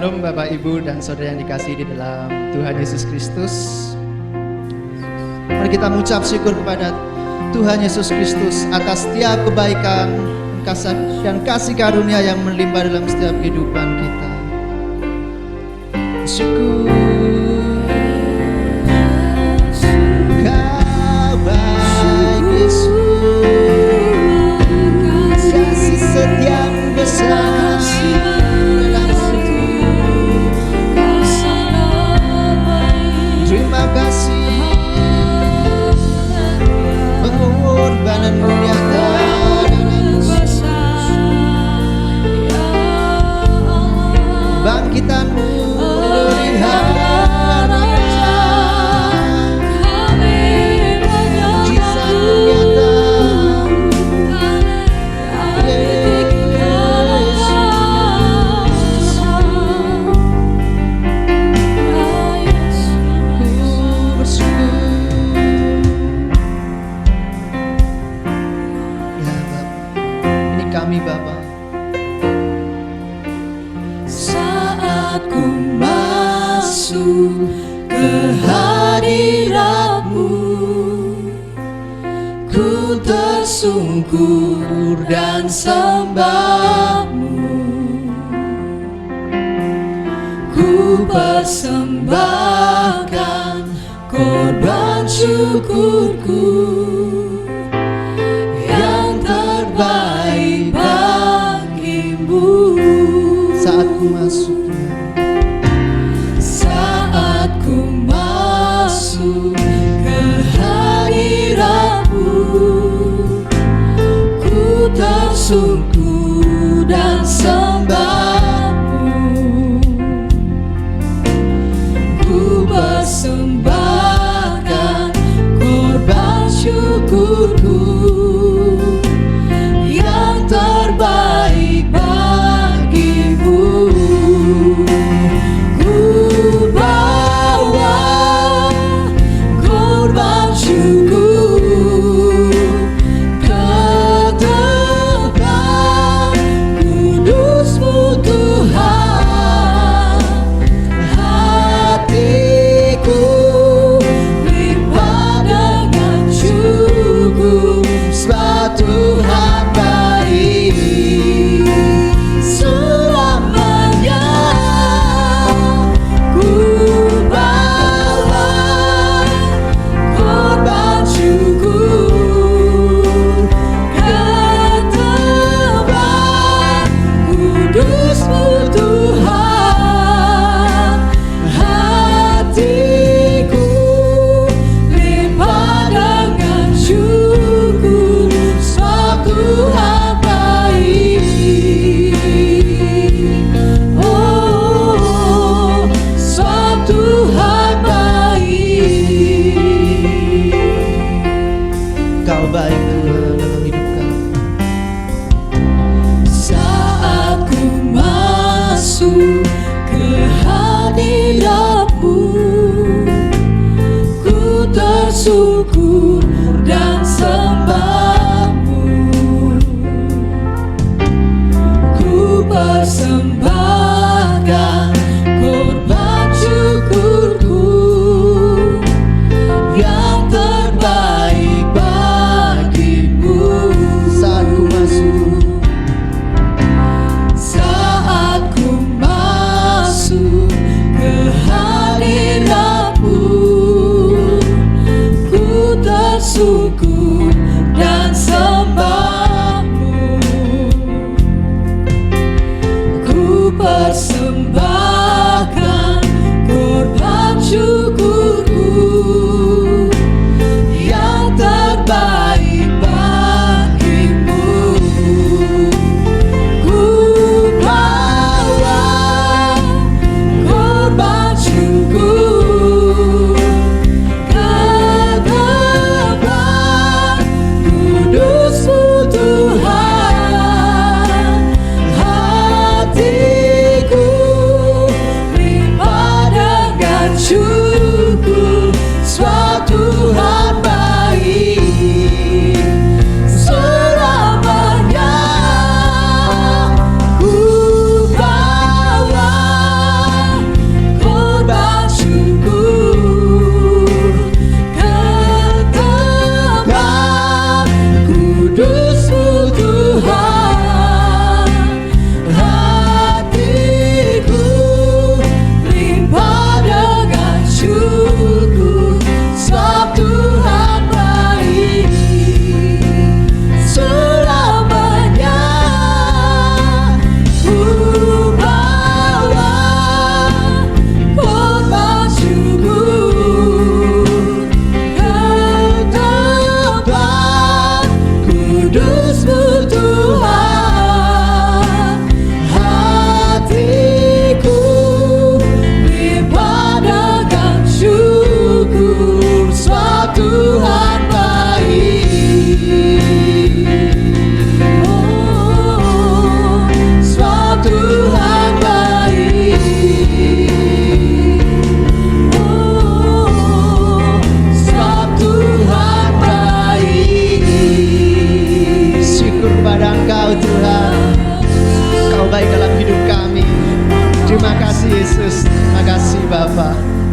Shalom Bapak Ibu dan Saudara yang dikasihi di dalam Tuhan Yesus Kristus. Mari kita mengucap syukur kepada Tuhan Yesus Kristus atas setiap kebaikan dan kasih karunia yang melimpah dalam setiap kehidupan kita. Syukur Kau baik Yesus, kasih setiamu besar. Terima kasih pengorbananmu nyata dalam bangkitanmu dari harapan, mujizatmu nyata. Kami Bapa, saat ku masuk ke hadirat-Mu, ku tersungkur dan sembah-Mu, ku persembahkan korban syukurku yang terbaik bagimu. saat ku masuk, saat ku masuk ke hadirat-Mu, ku tersungkur dan sembah-Mu, ku persembahkan korban syukurku yang terbaik bagimu. Ku bawa korban syukur ke tempat kudus-Mu Tuhan. Hatiku limpah dengan syukur, sebab Tuhan baik selamanya. Ku bawa korban syukur ke tempat kudus-Mu Tuhan. Hatiku limpah dengan syukur, sebab Tuhan baik. Oh, sebab Tuhan baik. Kau baik Tuhan dalam hidup kami. Saat ku masuk ke hadirat-Mu, ku tersungkur dan sembah-Mu, ku persembahkan korban syukurku yang terbaik bagimu. Saat ku masuk, saat ku masuk ke hadirat-Mu, ku tersungkur dan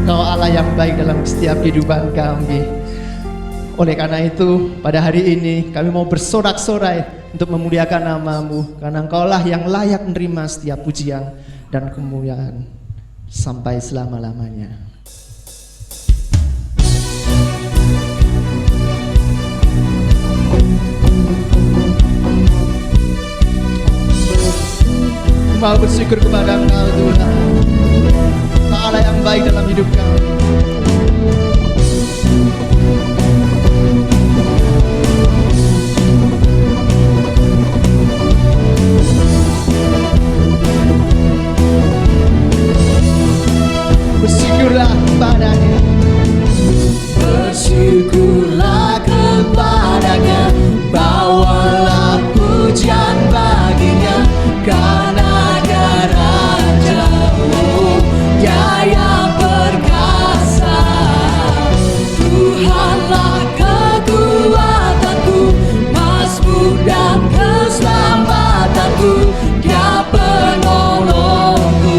Kau Allah yang baik dalam setiap kehidupan kami. Oleh karena itu, pada hari ini kami mau bersorak-sorai untuk memuliakan nama-Mu, karena Engkaulah yang layak menerima setiap pujian dan kemuliaan sampai selama-lamanya. Mau bersyukur kepada Engkau Tuhan, Allah yang baik dalam hidup kami. Bersyukurlah kepadanya. Bersyukurlah kepadanya, bawalah pujian baginya, karena Dia Raja, Dia yang perkasa. Tuhanlah kekuatanku, mazmur dan keselamatanku, Dia penolongku,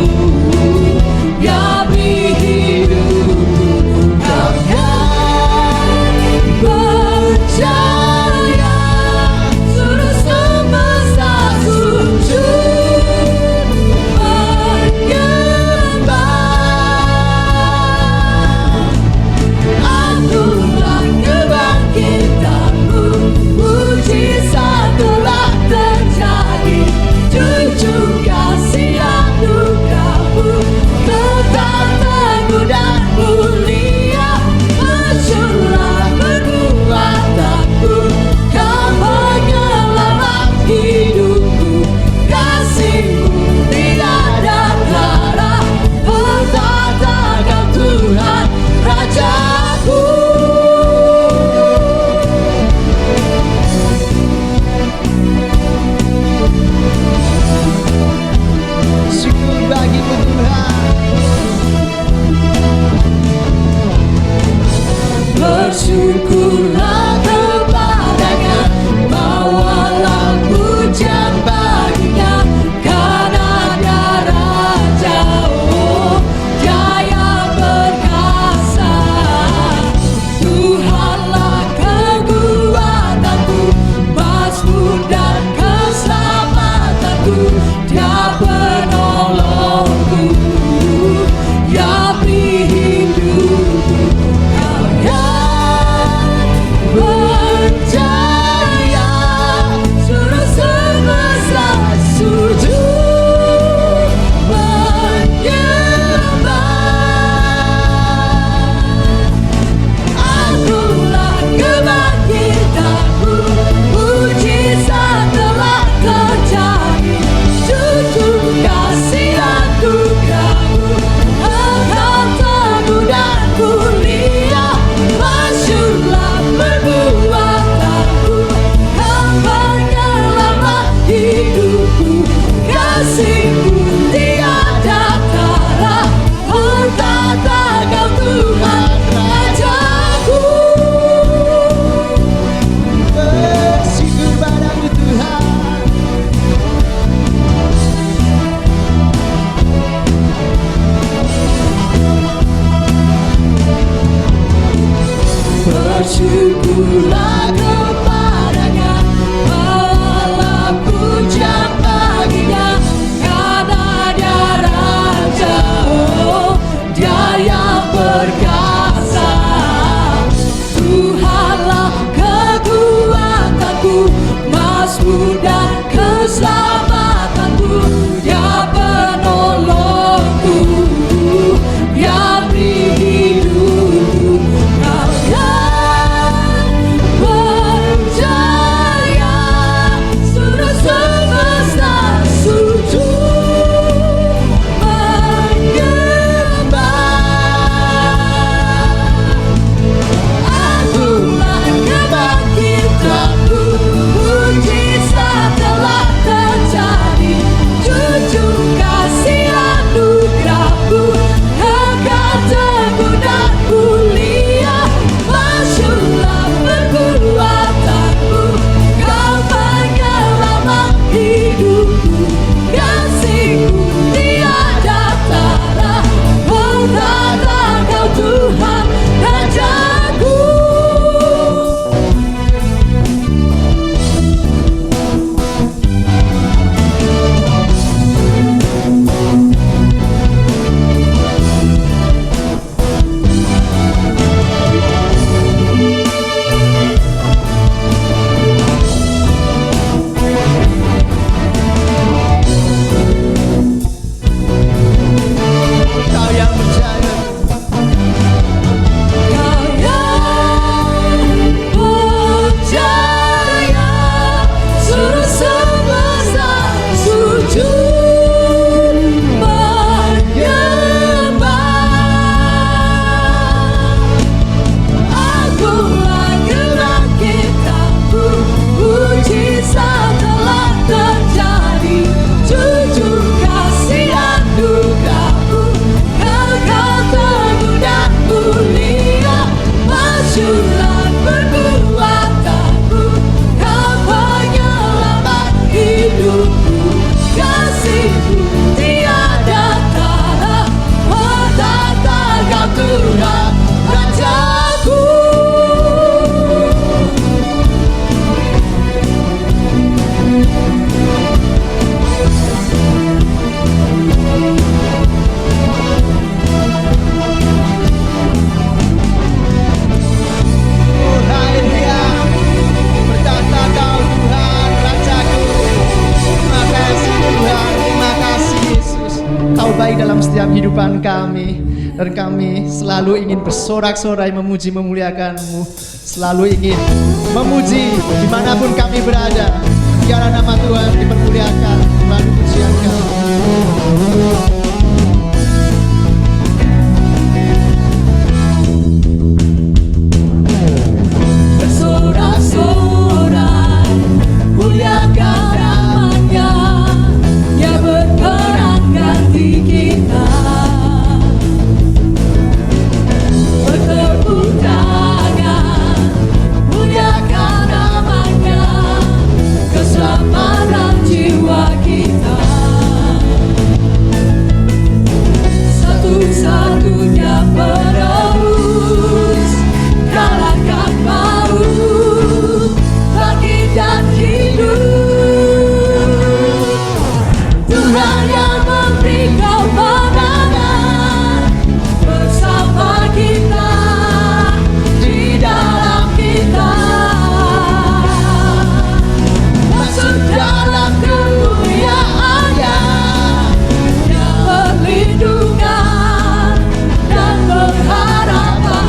Dia beri hidupku. Kau yang percaya, seluruh semesta sujud menyembah. Akulah kebangkitanmu, mujizat telah terjadi, jujur kasih anugerahmu tetap teguh dan mulia. Masyurlah perbuatanku, Kau penyelamat hidupku, kasih-Mu tiada tara, bertata Kau Tuhan Rajaku. Syukur bagi-Mu Tuhan. Bersyukurlah kepadanya, bawalah pujian baginya, karena Dia Raja, Dia yang perkasa. Tuhanlah kekuatanku, mazmur dan keselamatanku, Dia penolongku, Dia beri hidupku. Kau yang percaya, seluruh semesta sujud menyembah. Akulah kebangkitanmu, mujizat telah terjadi, jujur kasih anugerahmu tetap teguh dan mulia. Masyurlah perbuatanku, Kau penyelamat hidupku, kasih-Mu tiada tara, bertata Kau Tuhan Rajaku. Bersyukur padamu Tuhan. Bersyukurlah kepadanya, bawalah pujian baginya, karena Dia Raja, Dia yang perkasa. Tuhanlah kekuatanku, mazmur dan keselamatanku, Dia penolongku, Dia beri hidupku. Kau yang Dan kami selalu ingin bersorak-sorai memuji memuliakan-Mu, selalu ingin memuji dimanapun kami berada. Biarlah nama Tuhan dipermuliakan melalui pujian kami. Bersorak-sorai, muliakan namanya, Dia berperang ganti kita. Bertepuk tangan, muliakan namanya, keselamatan jiwa kita. Satu-satunya penebus, kalahkan maut, bangkit dan hidup. Tuhan yang memberi kemenangan bersama kita, di dalam kita. Masuk dalam kemuliaan-Nya, Dia perlindungan dan pengharapan.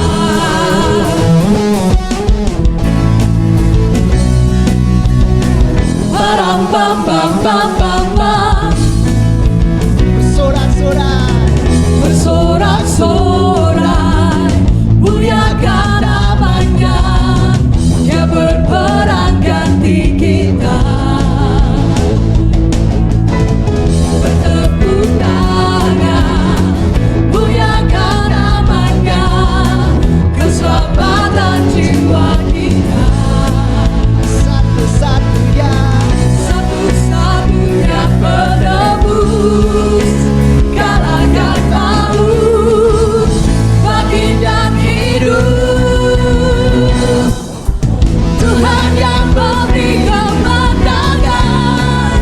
Param pam pam pam pam pam. Bersorak-sorai, Bersorak-sorai, muliakan namanya, Dia berperang ganti kita. Bertepuk tangan, muliakan namanya, keselamatan jiwa kita. satu-satunya Satu-satunya penebus, kalahkan maut, bangkit dan hidup. Tuhan yang memberi kemenangan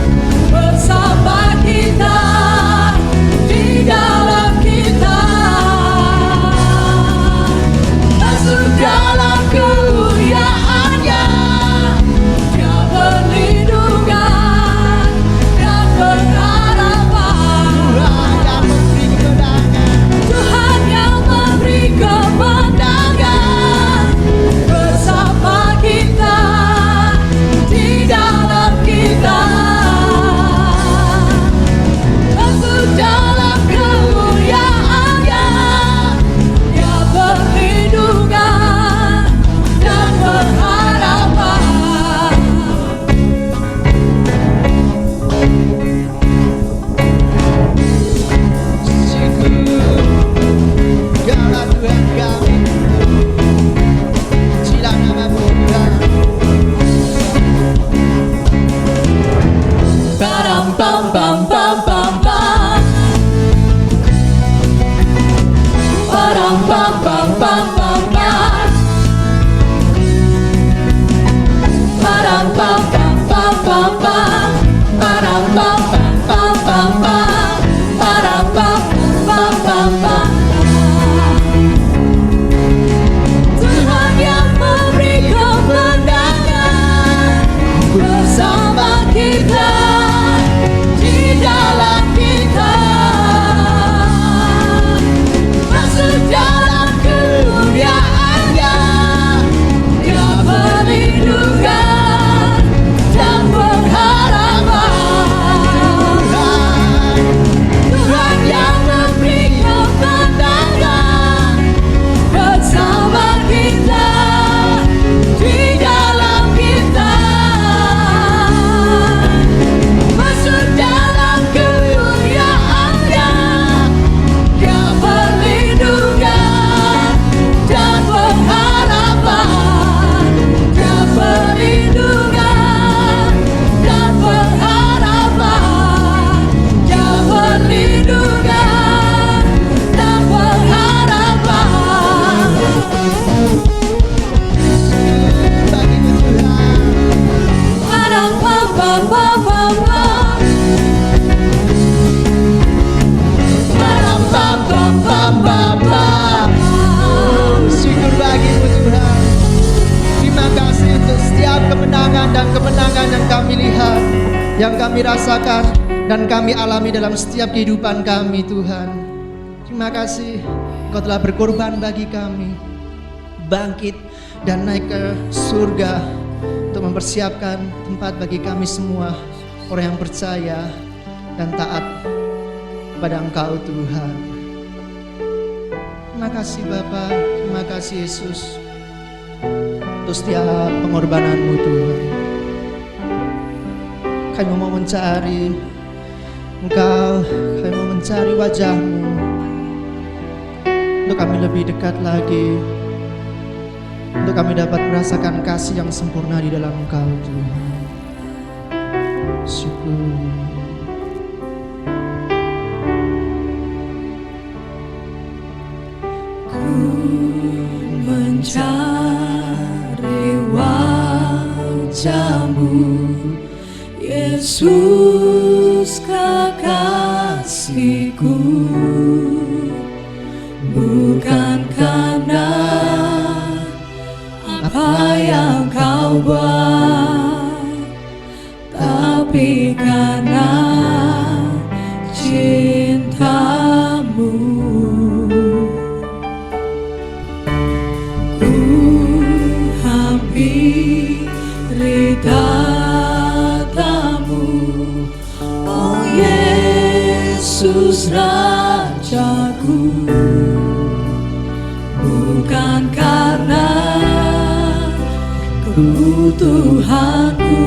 bersama kita, di dalam kita. Masuk dalam kemuliaan-Nya, Dia perlindungan dan pengharapan. Tuhan yang memberi kemenangan, Tuhan yang memberi kemenangan bersama kita, di dalam kita. Masuk dalam kemuliaan-Nya, Dia perlindungan dan pengharapan. syukur. Dialah Tuhan kami, pujilah nama-Mu Tuhan. Param pam pam pam pam pam. Param pam pam pam pam pam. Param pam pam pam pam pam. Param pam pam pam pam pam. Param pam pam pam pam. Tuhan yang memberi kemenangan bersama kita, di dalam kita. Masuk dalam kemuliaan-Nya, Dia perlindungan dan pengharapan. Tuhan yang memberi kemenangan bersama kita, di dalam kita. Masuk dalam kemuliaan-Nya, Dia perlindungan dan pengharapan. Dia perlindungan dan pengharapan. Dia perlindungan dan pengharapan. Bagi-Mu Tuhan. Param pam pam pam pam pam. Param pam pam pam pam pam. Syukur bagi-Mu Tuhan. Terima kasih untuk setiap kemenangan dan kemenangan yang kami lihat, yang kami rasakan dan kami alami dalam setiap kehidupan kami Tuhan. Terima kasih Engkau telah berkorban bagi kami, bangkit dan naik ke surga untuk mempersiapkan tempat bagi kami semua, orang yang percaya dan taat kepada Engkau Tuhan. Terima kasih Bapa, terima kasih Yesus untuk setiap pengorbanan-Mu Tuhan. Kami mau mencari Engkau, kami mau mencari wajah-Mu untuk kami lebih dekat lagi, untuk kami dapat merasakan kasih yang sempurna di dalam Engkau Tuhan. Syukur. Mencari wajah-Mu, Yesus kekasihku, bukan karena apa yang Kau buat, tapi karena cinta-Mu. Hampiri tatamu, oh Yesus Rajaku, bukan karena kebutuhanku,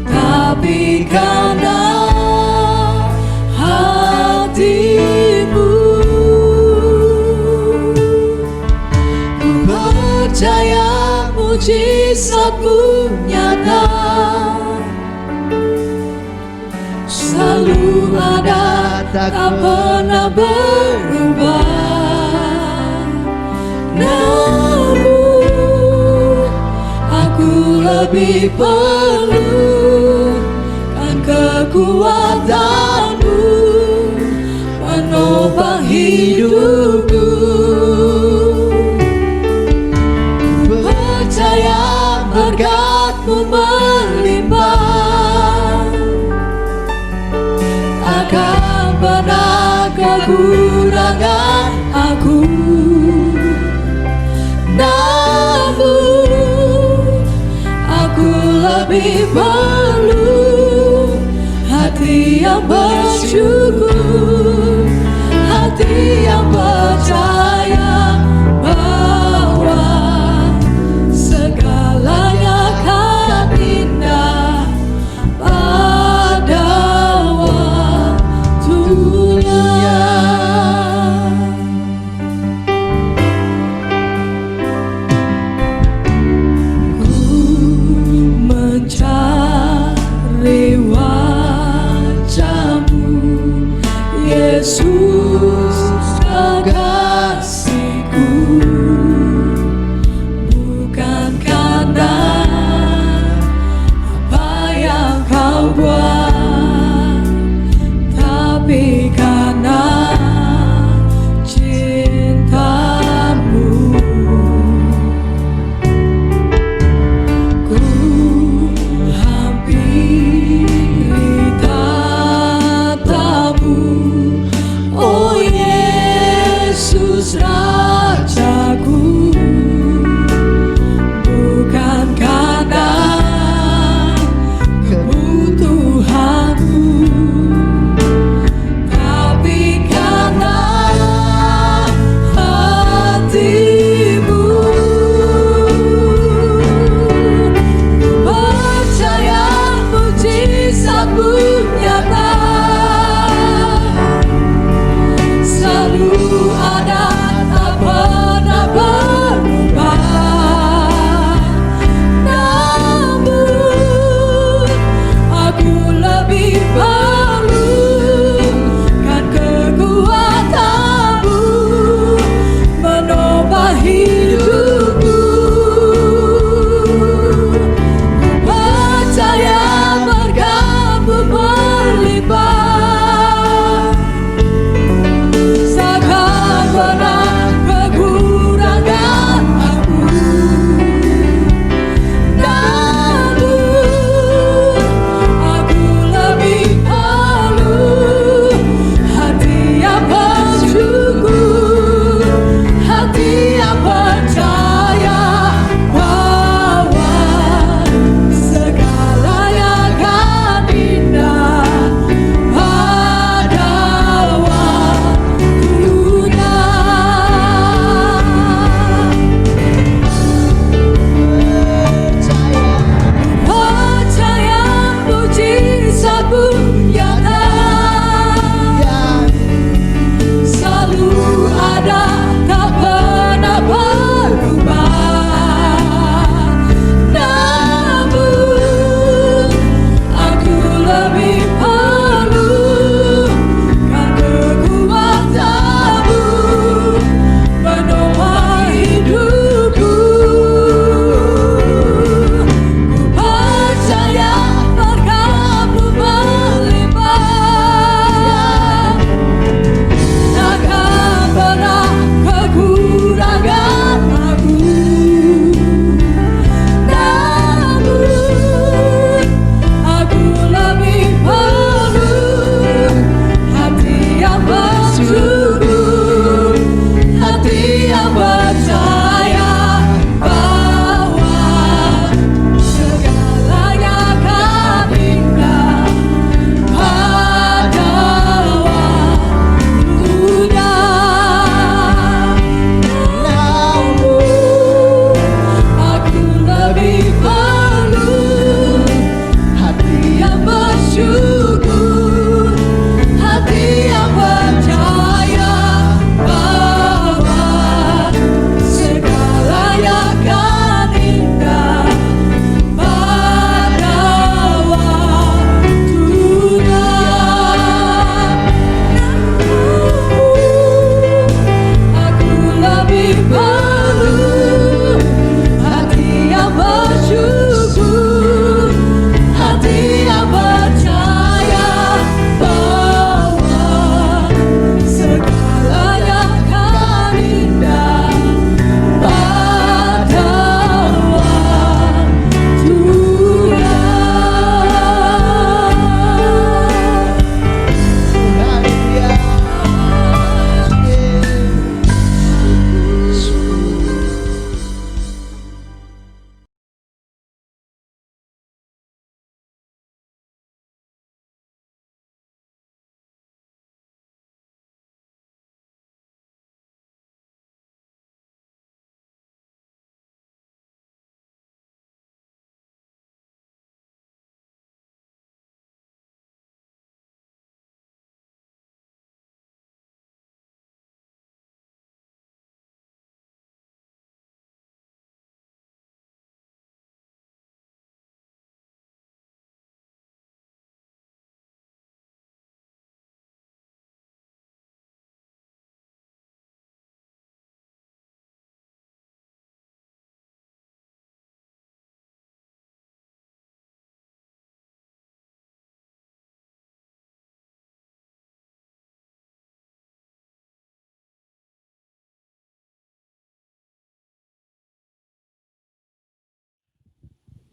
tapi karena hati-Mu. Percaya mujizat-Mu nyata, selalu ada, tak pernah berubah. Namun aku lebih perlu kan kekuatan-Mu menopang hidupku. Berkat-Mu melimpah, akan pernah kekurangan aku. Namun aku lebih perlu hati yang bersyukur, hati yang percaya bahwa segalanya akan indah pada waktunya. Ku mencari wajah-Mu, Yesus.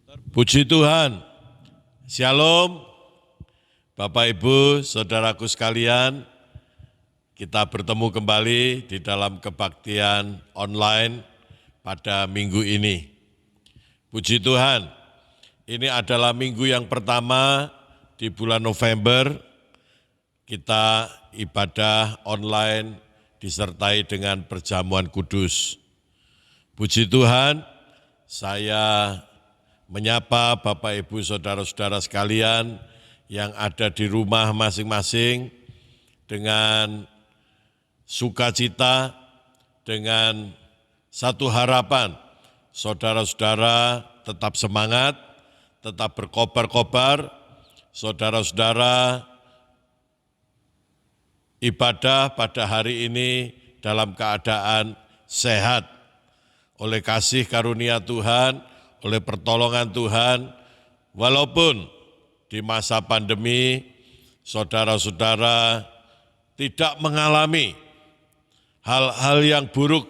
Puji Tuhan, Shalom, Bapak Ibu, Saudaraku sekalian, kita bertemu kembali di dalam kebaktian online pada minggu ini. Puji Tuhan, ini adalah minggu yang pertama di bulan November, kita ibadah online disertai dengan perjamuan kudus. Puji Tuhan, saya menyapa Bapak Ibu Saudara-saudara sekalian yang ada di rumah masing-masing dengan sukacita, dengan satu harapan, saudara-saudara tetap semangat, tetap berkobar-kobar, saudara-saudara ibadah pada hari ini dalam keadaan sehat, oleh kasih karunia Tuhan, oleh pertolongan Tuhan, walaupun di masa pandemi, saudara-saudara tidak mengalami hal-hal yang buruk,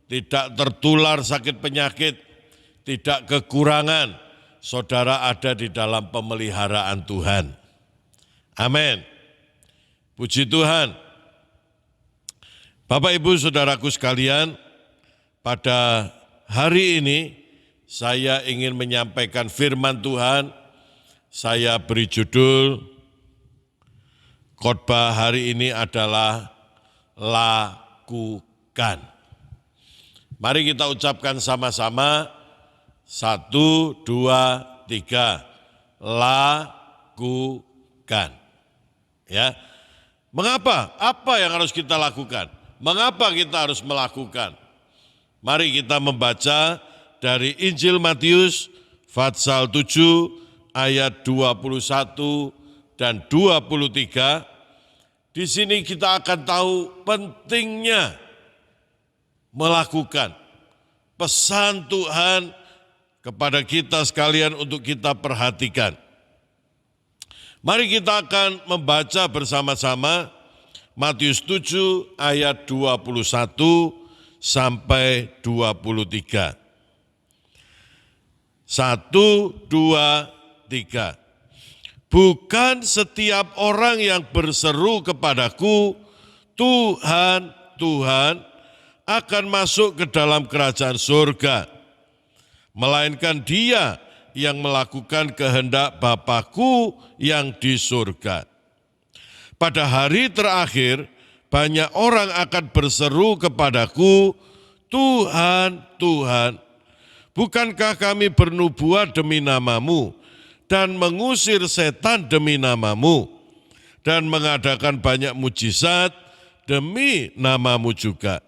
tidak tertular sakit penyakit, tidak kekurangan, saudara ada di dalam pemeliharaan Tuhan. Amin. Puji Tuhan. Bapak Ibu Saudaraku sekalian, pada hari ini saya ingin menyampaikan firman Tuhan. Saya beri judul khotbah hari ini adalah lakukan. Mari kita ucapkan sama-sama, 1, 2, 3, lakukan. Ya, mengapa? Apa yang harus kita lakukan? Mengapa kita harus melakukan? Mari kita membaca dari Injil Matius pasal 7 ayat 21 dan 23. Di sini kita akan tahu pentingnya melakukan pesan Tuhan kepada kita sekalian untuk kita perhatikan. Mari kita akan membaca bersama-sama Matius 7 ayat 21 sampai 23. 1, 2, 3. Bukan setiap orang yang berseru kepadaku, Tuhan, Tuhan, akan masuk ke dalam kerajaan surga, melainkan dia yang melakukan kehendak Bapa-Ku yang di surga. Pada hari terakhir, banyak orang akan berseru kepadaku, Tuhan, Tuhan, bukankah kami bernubuat demi namamu dan mengusir setan demi namamu dan mengadakan banyak mujizat demi namamu juga?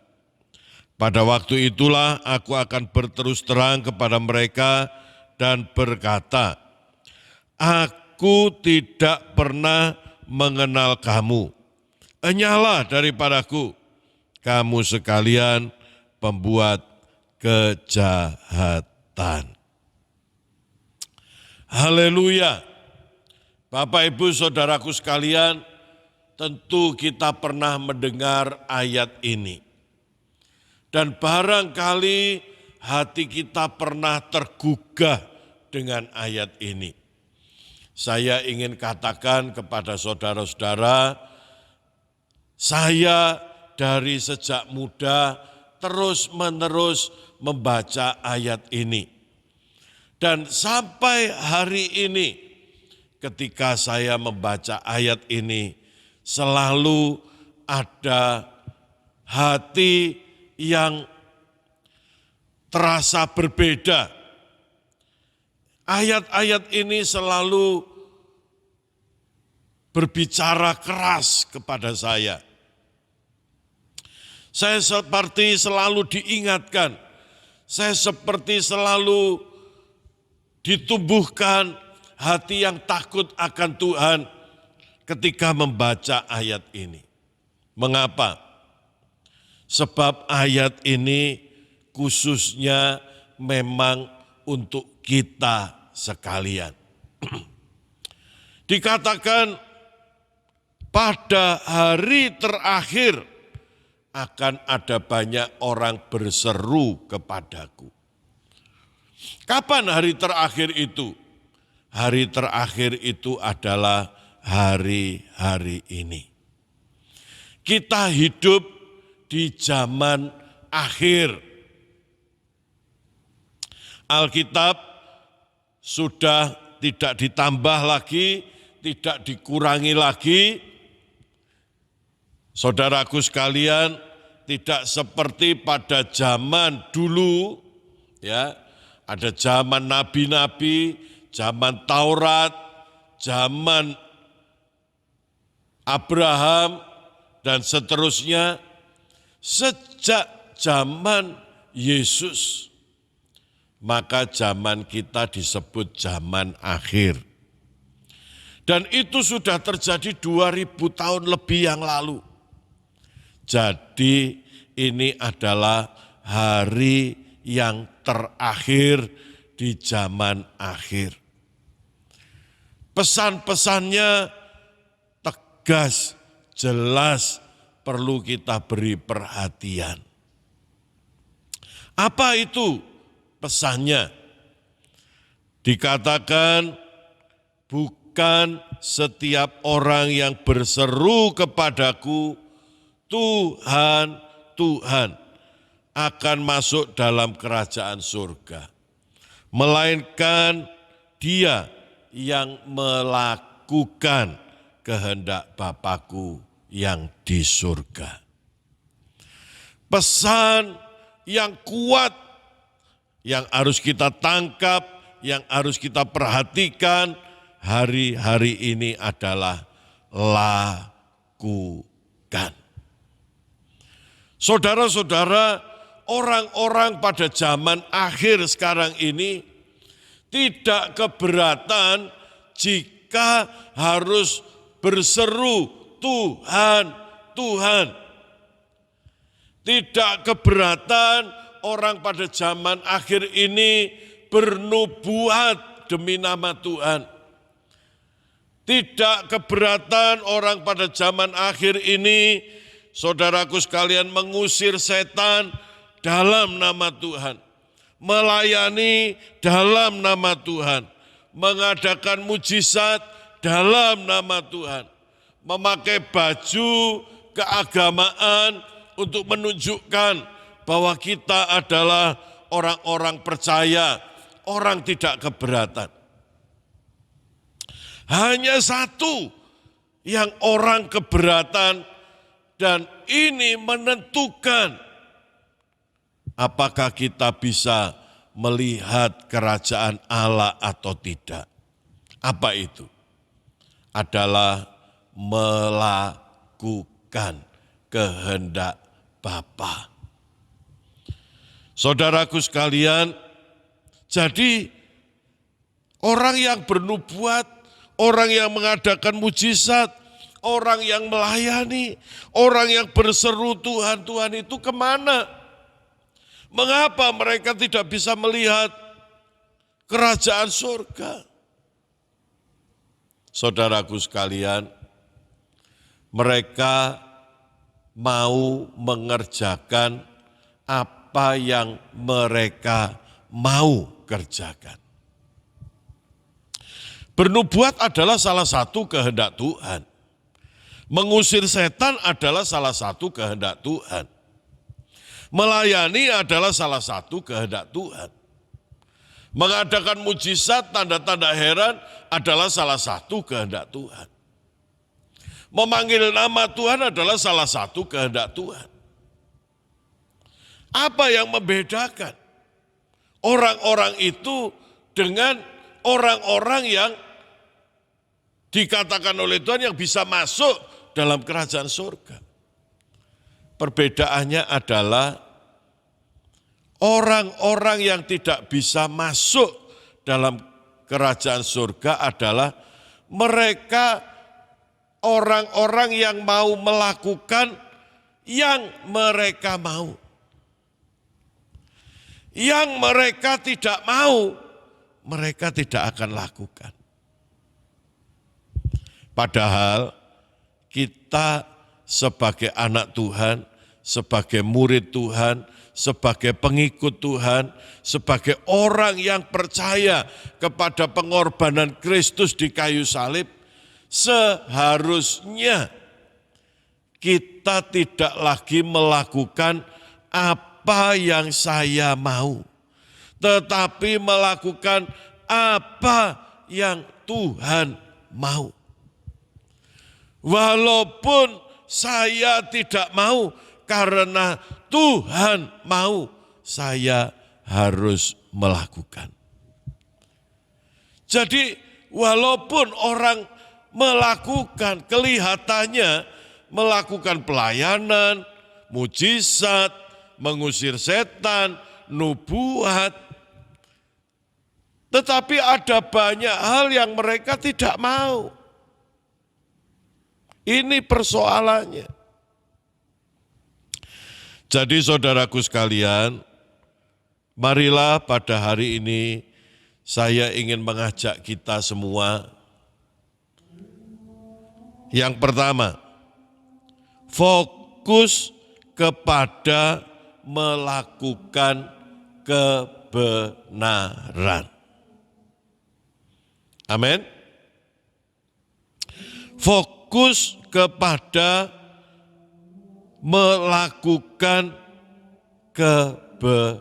Pada waktu itulah aku akan berterus terang kepada mereka dan berkata, aku tidak pernah mengenal kamu. Enyahlah daripadaku, kamu sekalian pembuat kejahatan. Haleluya. Bapak Ibu Saudaraku sekalian, tentu kita pernah mendengar ayat ini. Dan barangkali hati kita pernah tergugah dengan ayat ini. Saya ingin katakan kepada saudara-saudara, saya dari sejak muda terus-menerus membaca ayat ini. Dan sampai hari ini ketika saya membaca ayat ini selalu ada hati yang terasa berbeda. Ayat-ayat ini selalu berbicara keras kepada saya. Saya seperti selalu diingatkan, saya seperti selalu ditumbuhkan hati yang takut akan Tuhan ketika membaca ayat ini. Mengapa? Sebab ayat ini khususnya memang untuk kita sekalian. Dikatakan pada hari terakhir akan ada banyak orang berseru kepadaku. Kapan hari terakhir itu? Hari terakhir itu adalah hari-hari ini. Kita hidup di zaman akhir. Alkitab sudah tidak ditambah lagi, tidak dikurangi lagi. Saudaraku sekalian, tidak seperti pada zaman dulu, ya, ada zaman nabi-nabi, zaman Taurat, zaman Abraham, dan seterusnya. Sejak zaman Yesus, maka zaman kita disebut zaman akhir. Dan itu sudah terjadi 2000 tahun lebih yang lalu. Jadi ini adalah hari yang terakhir di zaman akhir. Pesan-pesannya tegas, jelas, perlu kita beri perhatian. Apa itu pesannya? Dikatakan bukan setiap orang yang berseru kepadaku, Tuhan, Tuhan, akan masuk dalam kerajaan surga. Melainkan dia yang melakukan kehendak Bapa-Ku yang di surga. Pesan yang kuat yang harus kita tangkap, yang harus kita perhatikan hari-hari ini adalah lakukan. Saudara-saudara, orang-orang pada zaman akhir sekarang ini tidak keberatan jika harus berseru Tuhan, Tuhan. Tidak keberatan orang pada zaman akhir ini bernubuat demi nama Tuhan. Tidak keberatan orang pada zaman akhir ini, saudaraku sekalian, mengusir setan dalam nama Tuhan. Melayani dalam nama Tuhan. Mengadakan mujizat dalam nama Tuhan. Memakai baju keagamaan untuk menunjukkan bahwa kita adalah orang-orang percaya, orang tidak keberatan. Hanya satu yang orang keberatan, dan ini menentukan apakah kita bisa melihat kerajaan Allah atau tidak. Apa itu? Adalah melakukan kehendak Bapa. Saudaraku sekalian, jadi orang yang bernubuat, orang yang mengadakan mujizat, orang yang melayani, orang yang berseru Tuhan, Tuhan itu kemana? Mengapa mereka tidak bisa melihat kerajaan surga? Saudaraku sekalian, mereka mau mengerjakan apa yang mereka mau kerjakan. Bernubuat adalah salah satu kehendak Tuhan. Mengusir setan adalah salah satu kehendak Tuhan. Melayani adalah salah satu kehendak Tuhan. Mengadakan mujizat, tanda-tanda heran adalah salah satu kehendak Tuhan. Memanggil nama Tuhan adalah salah satu kehendak Tuhan. Apa yang membedakan orang-orang itu dengan orang-orang yang dikatakan oleh Tuhan yang bisa masuk dalam kerajaan surga? Perbedaannya adalah orang-orang yang tidak bisa masuk dalam kerajaan surga adalah mereka orang-orang yang mau melakukan yang mereka mau. Yang mereka tidak mau, mereka tidak akan lakukan. Padahal kita sebagai anak Tuhan, sebagai murid Tuhan, sebagai pengikut Tuhan, sebagai orang yang percaya kepada pengorbanan Kristus di kayu salib, seharusnya kita tidak lagi melakukan apa yang saya mau, tetapi melakukan apa yang Tuhan mau. Walaupun saya tidak mau, karena Tuhan mau, saya harus melakukan. Jadi walaupun orang melakukan, kelihatannya melakukan pelayanan, mujizat, mengusir setan, nubuat, tetapi ada banyak hal yang mereka tidak mau. Ini persoalannya. Jadi saudaraku sekalian, marilah pada hari ini saya ingin mengajak kita semua. Yang pertama, fokus kepada melakukan kebenaran. Amin. Fokus kepada melakukan kebenaran.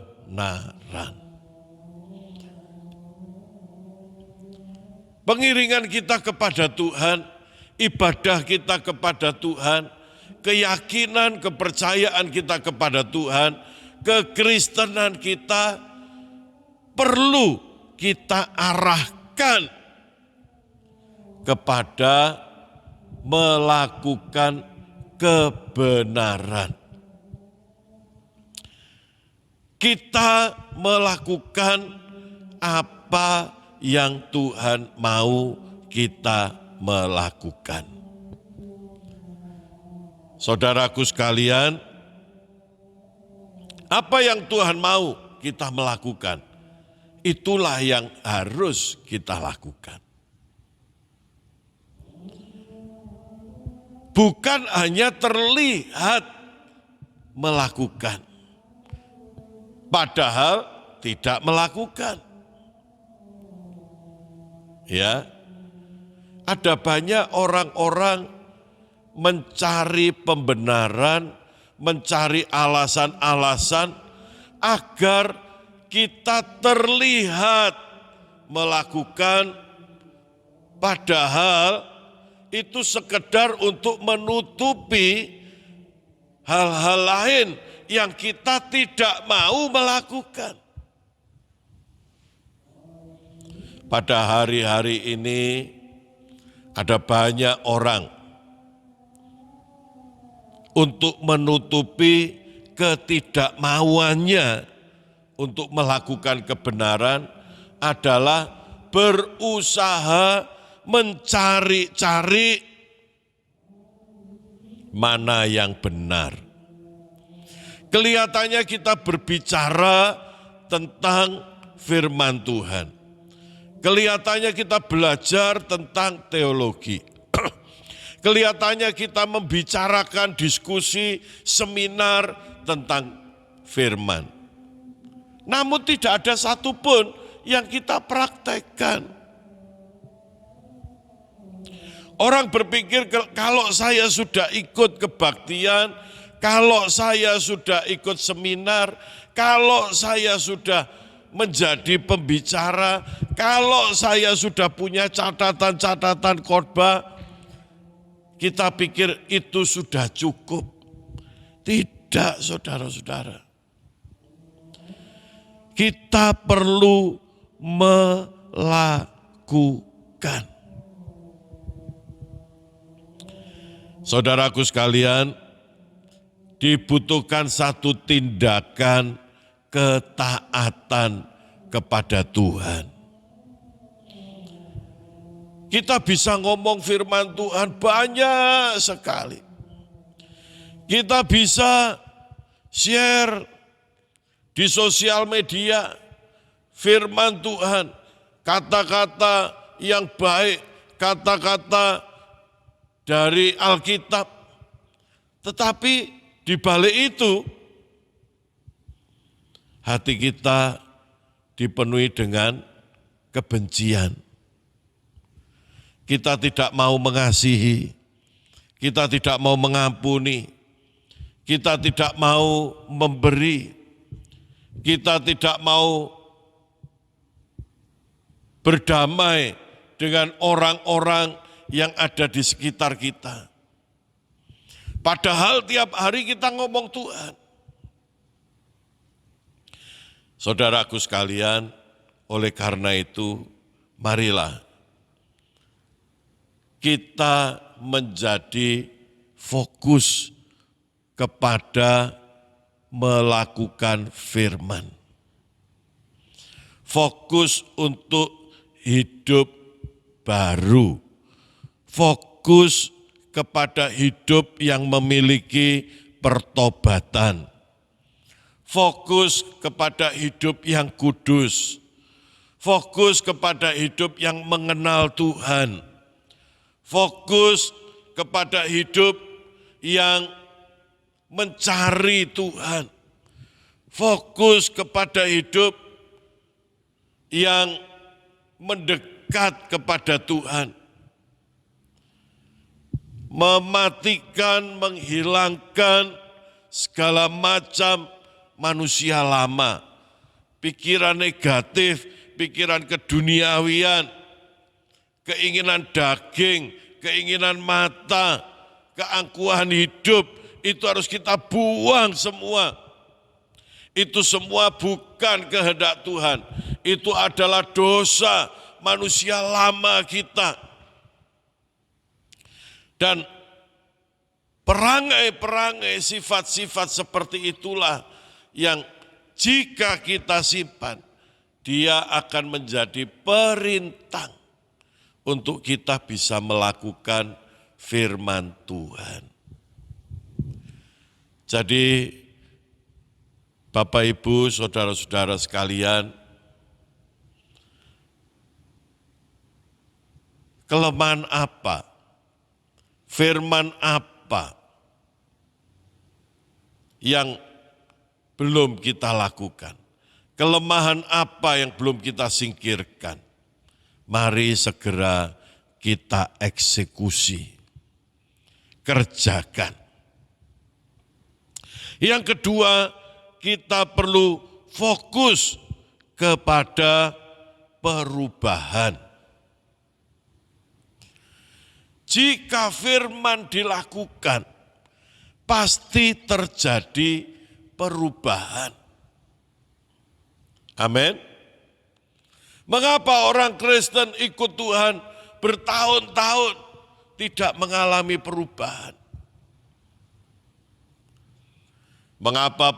Pengiringan kita kepada Tuhan, ibadah kita kepada Tuhan, keyakinan, kepercayaan kita kepada Tuhan, kekristenan kita perlu kita arahkan kepada melakukan kebenaran. Kita melakukan apa yang Tuhan mau kita melakukan. Saudaraku sekalian, apa yang Tuhan mau kita melakukan, itulah yang harus kita lakukan. Bukan hanya terlihat melakukan, padahal tidak melakukan. Ya, ada banyak orang-orang mencari pembenaran, mencari alasan-alasan agar kita terlihat melakukan, padahal itu sekedar untuk menutupi hal-hal lain yang kita tidak mau melakukan. Pada hari-hari ini ada banyak orang untuk menutupi ketidakmauannya untuk melakukan kebenaran adalah berusaha mencari-cari mana yang benar. Kelihatannya kita berbicara tentang firman Tuhan. Kelihatannya kita belajar tentang teologi. Kelihatannya kita membicarakan diskusi, seminar tentang firman. Namun tidak ada satupun yang kita praktekkan. Orang berpikir kalau saya sudah ikut kebaktian, kalau saya sudah ikut seminar, kalau saya sudah menjadi pembicara, kalau saya sudah punya catatan-catatan khotbah, kita pikir itu sudah cukup. Tidak, saudara-saudara. Kita perlu melakukan. Saudaraku sekalian, dibutuhkan satu tindakan ketaatan kepada Tuhan. Kita bisa ngomong firman Tuhan banyak sekali. Kita bisa share di sosial media firman Tuhan, kata-kata yang baik, kata-kata dari Alkitab. Tetapi di balik itu hati kita dipenuhi dengan kebencian. Kita tidak mau mengasihi, kita tidak mau mengampuni, kita tidak mau memberi, kita tidak mau berdamai dengan orang-orang yang ada di sekitar kita. Padahal tiap hari kita ngomong Tuhan. Saudaraku sekalian, oleh karena itu, marilah kita menjadi fokus kepada melakukan firman. Fokus untuk hidup baru. Fokus kepada hidup yang memiliki pertobatan. Fokus kepada hidup yang kudus. Fokus kepada hidup yang mengenal Tuhan. Fokus kepada hidup yang mencari Tuhan. Fokus kepada hidup yang mendekat kepada Tuhan. Mematikan, menghilangkan segala macam manusia lama, pikiran negatif, pikiran keduniawian, keinginan daging, keinginan mata, keangkuhan hidup, itu harus kita buang semua. Itu semua bukan kehendak Tuhan. Itu adalah dosa manusia lama kita. Dan perangai-perangai sifat-sifat seperti itulah yang jika kita simpan, dia akan menjadi perintang untuk kita bisa melakukan firman Tuhan. Jadi Bapak, Ibu, saudara-saudara sekalian, kelemahan apa? Firman apa yang belum kita lakukan? Kelemahan apa yang belum kita singkirkan? Mari segera kita eksekusi, kerjakan. Yang kedua, kita perlu fokus kepada perubahan. Jika firman dilakukan, pasti terjadi perubahan. Amin. Mengapa orang Kristen ikut Tuhan bertahun-tahun tidak mengalami perubahan? Mengapa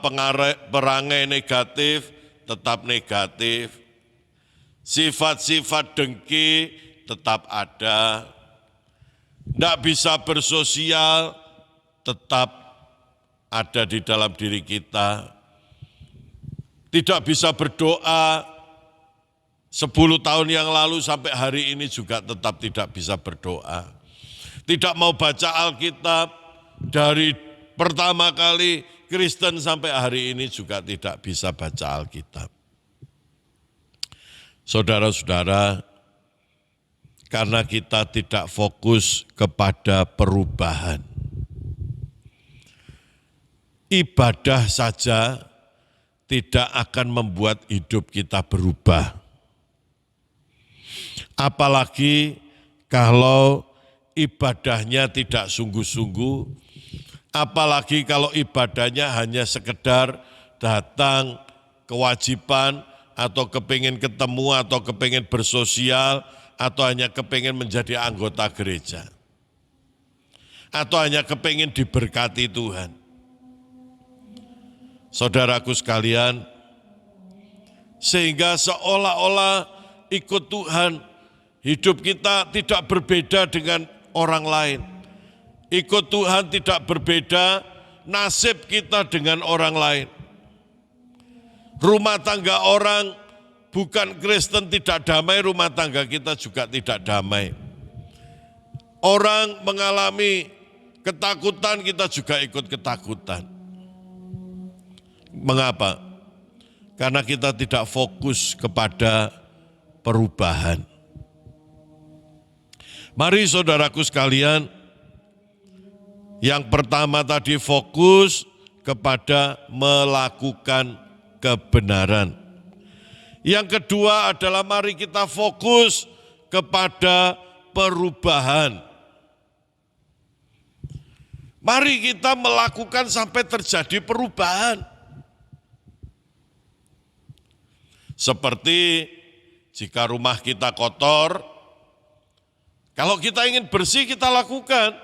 perangai negatif tetap negatif? Sifat-sifat dengki tetap ada. Tidak bisa bersosial, tetap ada di dalam diri kita. Tidak bisa berdoa, 10 tahun yang lalu sampai hari ini juga tetap tidak bisa berdoa. Tidak mau baca Alkitab, dari pertama kali Kristen sampai hari ini juga tidak bisa baca Alkitab. Saudara-saudara, karena kita tidak fokus kepada perubahan. Ibadah saja tidak akan membuat hidup kita berubah. Apalagi kalau ibadahnya tidak sungguh-sungguh, apalagi kalau ibadahnya hanya sekedar datang kewajiban atau kepingin ketemu atau kepingin bersosial, atau hanya kepingin menjadi anggota gereja, atau hanya kepingin diberkati Tuhan. Saudaraku sekalian, sehingga seolah-olah ikut Tuhan, hidup kita tidak berbeda dengan orang lain. Ikut Tuhan tidak berbeda nasib kita dengan orang lain. Rumah tangga orang bukan Kristen tidak damai, rumah tangga kita juga tidak damai. Orang mengalami ketakutan, kita juga ikut ketakutan. Mengapa? Karena kita tidak fokus kepada perubahan. Mari saudaraku sekalian, yang pertama tadi fokus kepada melakukan kebenaran. Yang kedua adalah mari kita fokus kepada perubahan. Mari kita melakukan sampai terjadi perubahan. Seperti jika rumah kita kotor, kalau kita ingin bersih kita lakukan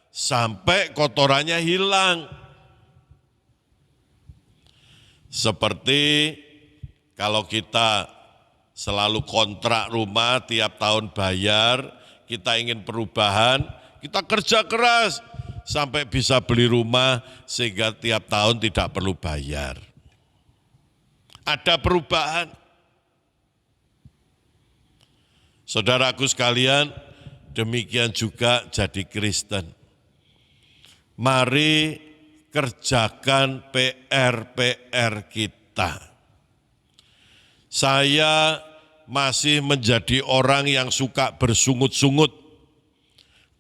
sampai kotorannya hilang. Seperti kalau kita selalu kontrak rumah tiap tahun bayar, kita ingin perubahan, kita kerja keras sampai bisa beli rumah sehingga tiap tahun tidak perlu bayar. Ada perubahan. Saudaraku sekalian, demikian juga jadi Kristen. Mari kerjakan PR-PR kita. Saya masih menjadi orang yang suka bersungut-sungut.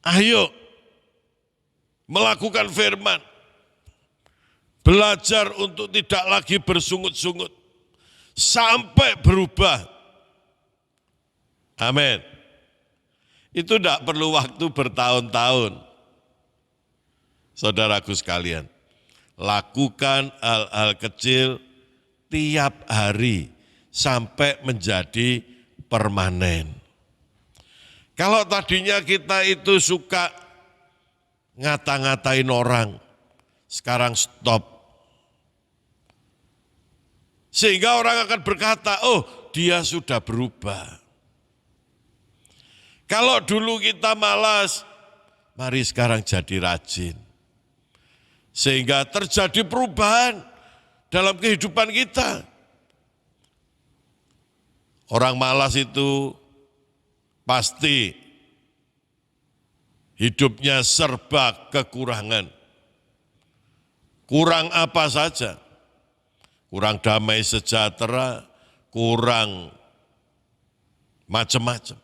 Ayo melakukan firman. Belajar untuk tidak lagi bersungut-sungut. Sampai berubah. Amin. Itu tidak perlu waktu bertahun-tahun. Saudaraku sekalian, lakukan hal-hal kecil tiap hari sampai menjadi permanen. Kalau tadinya kita itu suka ngata-ngatain orang, sekarang stop. Sehingga orang akan berkata, oh dia sudah berubah. Kalau dulu kita malas, mari sekarang jadi rajin. Sehingga terjadi perubahan dalam kehidupan kita. Orang malas itu pasti hidupnya serba kekurangan. Kurang apa saja? Kurang damai sejahtera, kurang macam-macam.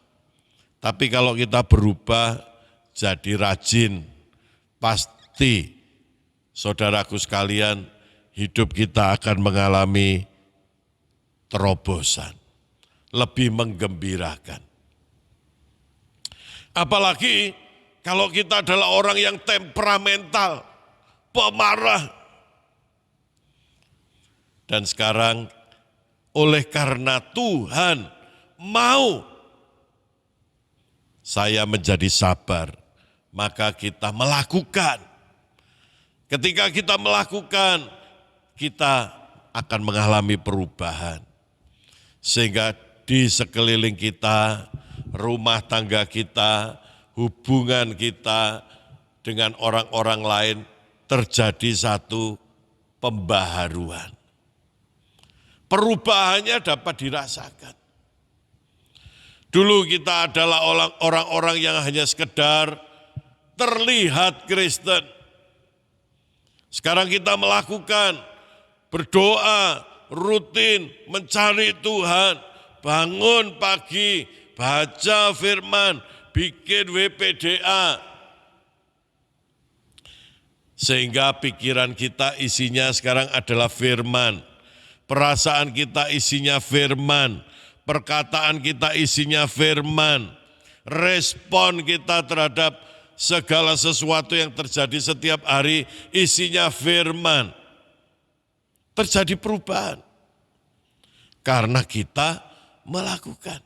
Tapi kalau kita berubah jadi rajin, pasti saudaraku sekalian, hidup kita akan mengalami terobosan, lebih menggembirakan. Apalagi kalau kita adalah orang yang temperamental, pemarah. Dan sekarang oleh karena Tuhan mau saya menjadi sabar, maka kita melakukan. Ketika kita melakukan, kita akan mengalami perubahan. Sehingga di sekeliling kita, rumah tangga kita, hubungan kita dengan orang-orang lain terjadi satu pembaharuan. Perubahannya dapat dirasakan. Dulu kita adalah orang-orang yang hanya sekedar terlihat Kristen. Sekarang kita melakukan, berdoa, rutin, mencari Tuhan, bangun pagi, baca firman, bikin WPDA. Sehingga pikiran kita isinya sekarang adalah firman. Perasaan kita isinya firman. Perkataan kita isinya firman. Respon kita terhadap segala sesuatu yang terjadi setiap hari isinya firman. Terjadi perubahan. Karena kita melakukan.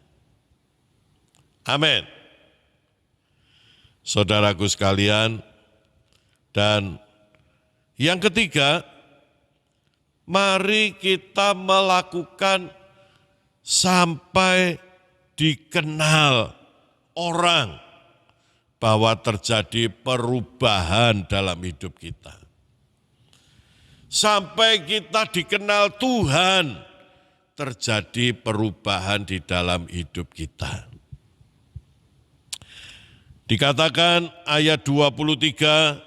Amin. Saudaraku sekalian, dan yang ketiga, mari kita melakukan sampai dikenal orang bahwa terjadi perubahan dalam hidup kita. Sampai kita dikenal Tuhan, terjadi perubahan di dalam hidup kita. Dikatakan ayat 23,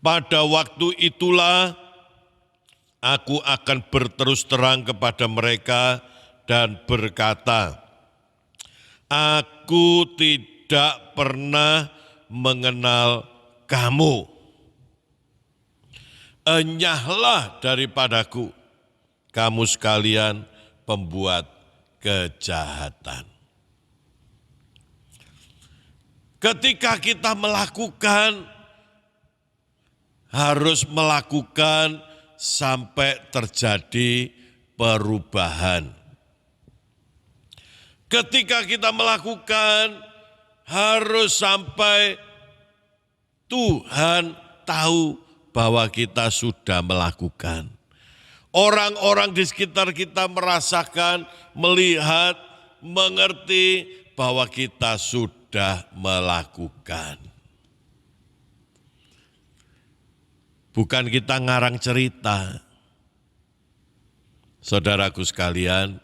Pada waktu itulah aku akan berterus terang kepada mereka dan berkata, aku tidak pernah mengenal kamu. Enyahlah daripadaku, kamu sekalian pembuat kejahatan. Ketika kita melakukan, harus melakukan sampai terjadi perubahan. Ketika kita melakukan, harus sampai Tuhan tahu bahwa kita sudah melakukan. Orang-orang di sekitar kita merasakan, melihat, mengerti bahwa kita sudah melakukan. Bukan kita ngarang cerita. Saudaraku sekalian,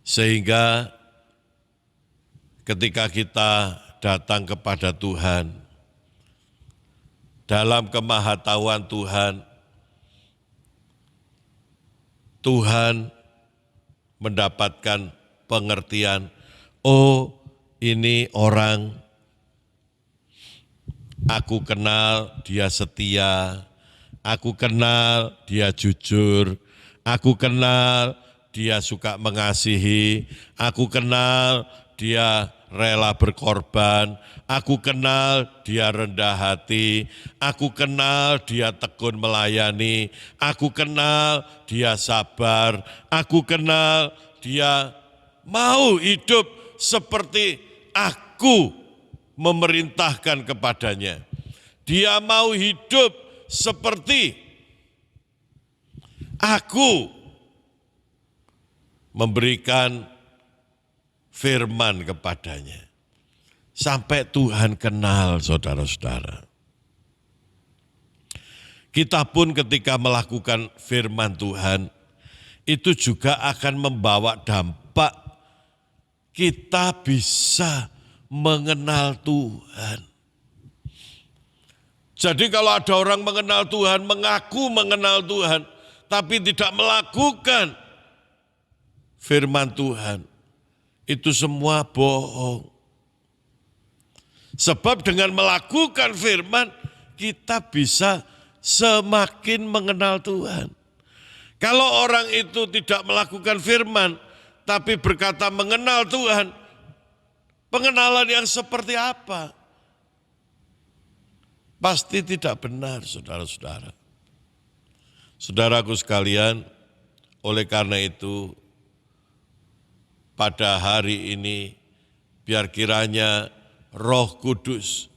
sehingga ketika kita datang kepada Tuhan, dalam kemahatauan Tuhan, Tuhan mendapatkan pengertian, oh ini orang, aku kenal dia setia, aku kenal dia jujur, aku kenal dia suka mengasihi, aku kenal dia rela berkorban, aku kenal dia rendah hati, aku kenal dia tekun melayani, aku kenal dia sabar, aku kenal dia mau hidup seperti aku memerintahkan kepadanya. Dia mau hidup seperti aku memberikan firman kepadanya. Sampai Tuhan kenal, saudara-saudara. Kita pun ketika melakukan firman Tuhan, itu juga akan membawa dampak kita bisa mengenal Tuhan. Jadi kalau ada orang mengenal Tuhan, mengaku mengenal Tuhan, tapi tidak melakukan firman Tuhan, itu semua bohong. Sebab dengan melakukan firman, kita bisa semakin mengenal Tuhan. Kalau orang itu tidak melakukan firman, tapi berkata mengenal Tuhan, pengenalan yang seperti apa? Pasti tidak benar, saudara-saudara. Saudaraku sekalian, oleh karena itu, pada hari ini, biar kiranya Roh Kudus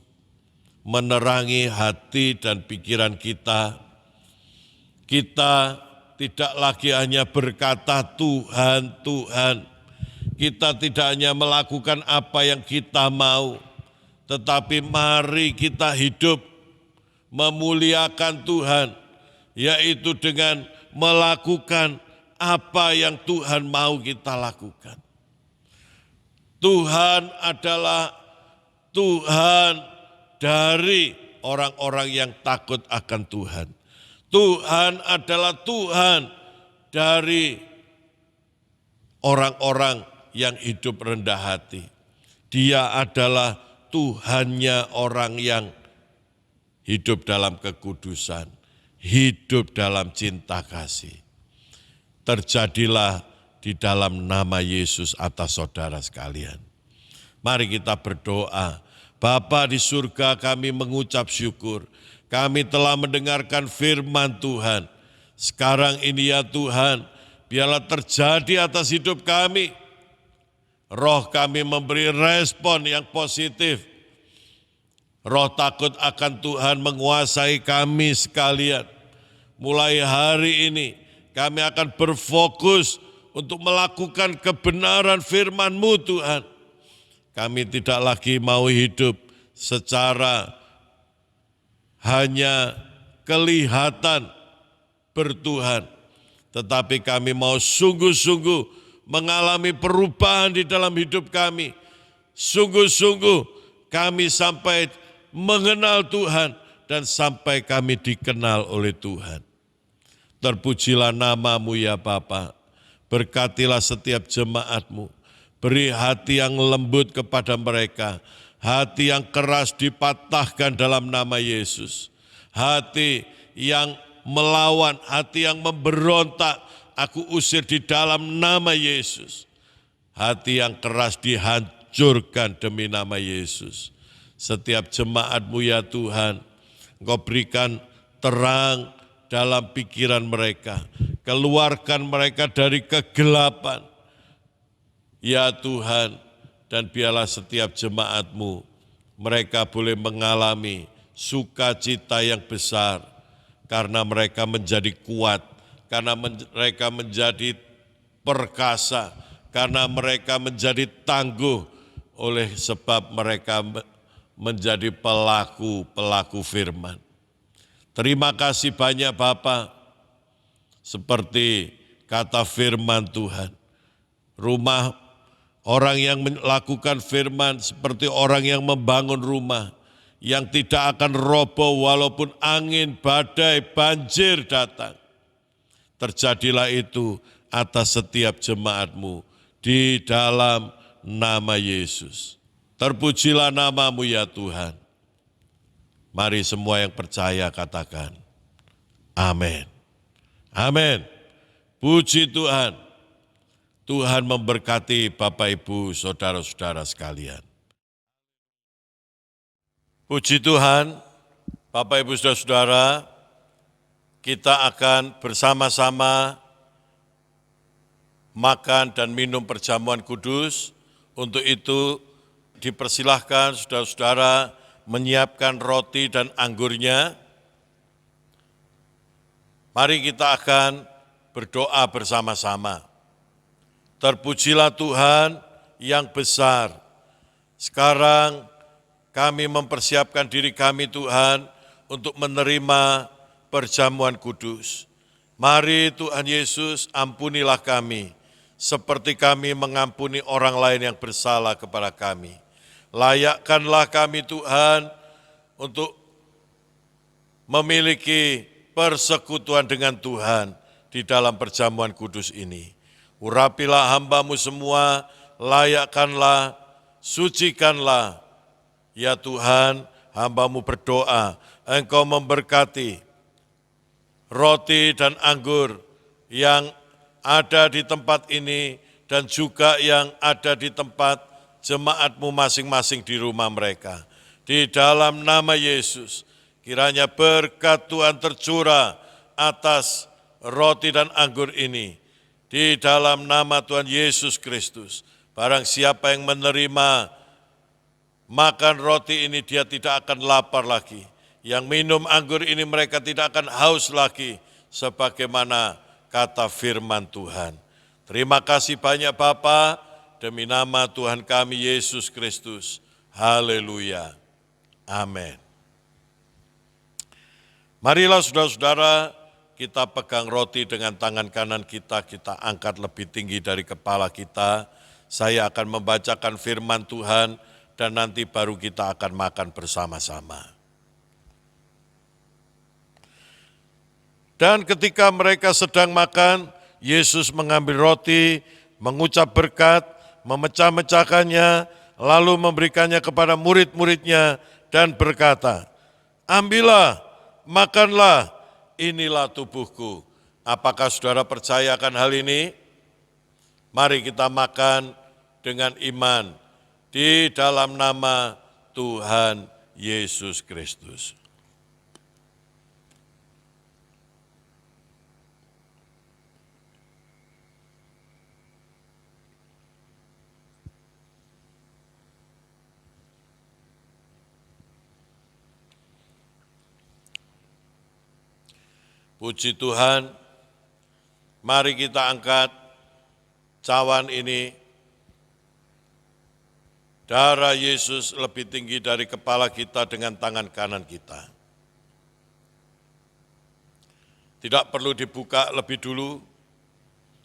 menerangi hati dan pikiran kita. Kita tidak lagi hanya berkata Tuhan, Tuhan. Kita tidak hanya melakukan apa yang kita mau, tetapi mari kita hidup memuliakan Tuhan, yaitu dengan melakukan apa yang Tuhan mau kita lakukan. Tuhan adalah Tuhan dari orang-orang yang takut akan Tuhan. Tuhan adalah Tuhan dari orang-orang yang hidup rendah hati. Dia adalah Tuhannya orang yang hidup dalam kekudusan, hidup dalam cinta kasih. Terjadilah di dalam nama Yesus atas saudara sekalian. Mari kita berdoa. Bapa di surga, kami mengucap syukur. Kami telah mendengarkan firman Tuhan. Sekarang ini ya Tuhan, biarlah terjadi atas hidup kami. Roh kami memberi respon yang positif. Roh takut akan Tuhan menguasai kami sekalian. Mulai hari ini kami akan berfokus untuk melakukan kebenaran firman-Mu Tuhan. Kami tidak lagi mau hidup secara hanya kelihatan bertuhan, tetapi kami mau sungguh-sungguh mengalami perubahan di dalam hidup kami. Sungguh-sungguh kami sampai mengenal Tuhan, dan sampai kami dikenal oleh Tuhan. Terpujilah nama-Mu ya Bapa, berkatilah setiap jemaat-Mu, beri hati yang lembut kepada mereka, hati yang keras dipatahkan dalam nama Yesus, hati yang melawan, hati yang memberontak, aku usir di dalam nama Yesus. Hati yang keras dihancurkan demi nama Yesus. Setiap jemaat-Mu ya Tuhan, Engkau berikan terang dalam pikiran mereka, keluarkan mereka dari kegelapan. Ya Tuhan, dan biarlah setiap jemaat-Mu, mereka boleh mengalami sukacita yang besar, karena mereka menjadi kuat, karena mereka menjadi perkasa, karena mereka menjadi tangguh, oleh sebab mereka menjadi pelaku firman. Terima kasih banyak Bapa, seperti kata firman Tuhan, rumah orang yang melakukan firman seperti orang yang membangun rumah yang tidak akan roboh walaupun angin, badai, banjir datang. Terjadilah itu atas setiap jemaat-Mu di dalam nama Yesus. Terpujilah nama-Mu ya Tuhan. Mari semua yang percaya katakan, amin. Amin. Puji Tuhan. Tuhan memberkati Bapak Ibu, saudara-saudara sekalian. Puji Tuhan, Bapak Ibu saudara-saudara, kita akan bersama-sama makan dan minum perjamuan kudus. Untuk itu dipersilahkan saudara-saudara menyiapkan roti dan anggurnya. Mari kita akan berdoa bersama-sama. Terpujilah Tuhan yang besar. Sekarang kami mempersiapkan diri kami Tuhan untuk menerima perjamuan kudus. Mari Tuhan Yesus, ampunilah kami seperti kami mengampuni orang lain yang bersalah kepada kami. Layakkanlah kami Tuhan untuk memiliki persekutuan dengan Tuhan di dalam perjamuan kudus ini. Urapilah hamba-Mu semua, layakkanlah, sucikanlah. Ya Tuhan, hamba-Mu berdoa, Engkau memberkati roti dan anggur yang ada di tempat ini dan juga yang ada di tempat jemaat-Mu masing-masing di rumah mereka. Di dalam nama Yesus, kiranya berkat Tuhan tercurah atas roti dan anggur ini. Di dalam nama Tuhan Yesus Kristus, barang siapa yang menerima makan roti ini, dia tidak akan lapar lagi. Yang minum anggur ini, mereka tidak akan haus lagi, sebagaimana kata firman Tuhan. Terima kasih banyak Bapa, demi nama Tuhan kami Yesus Kristus. Haleluya. Amin. Marilah saudara-saudara, kita pegang roti dengan tangan kanan kita angkat lebih tinggi dari kepala kita. Saya akan membacakan firman Tuhan dan nanti baru kita akan makan bersama-sama. Dan ketika mereka sedang makan, Yesus mengambil roti, mengucap berkat, memecah-mecahkannya, lalu memberikannya kepada murid-muridnya dan berkata, ambillah, makanlah, inilah tubuhku. Apakah saudara percaya akan hal ini? Mari kita makan dengan iman di dalam nama Tuhan Yesus Kristus. Puji Tuhan, mari kita angkat cawan ini. Darah Yesus lebih tinggi dari kepala kita dengan tangan kanan kita. Tidak perlu dibuka lebih dulu,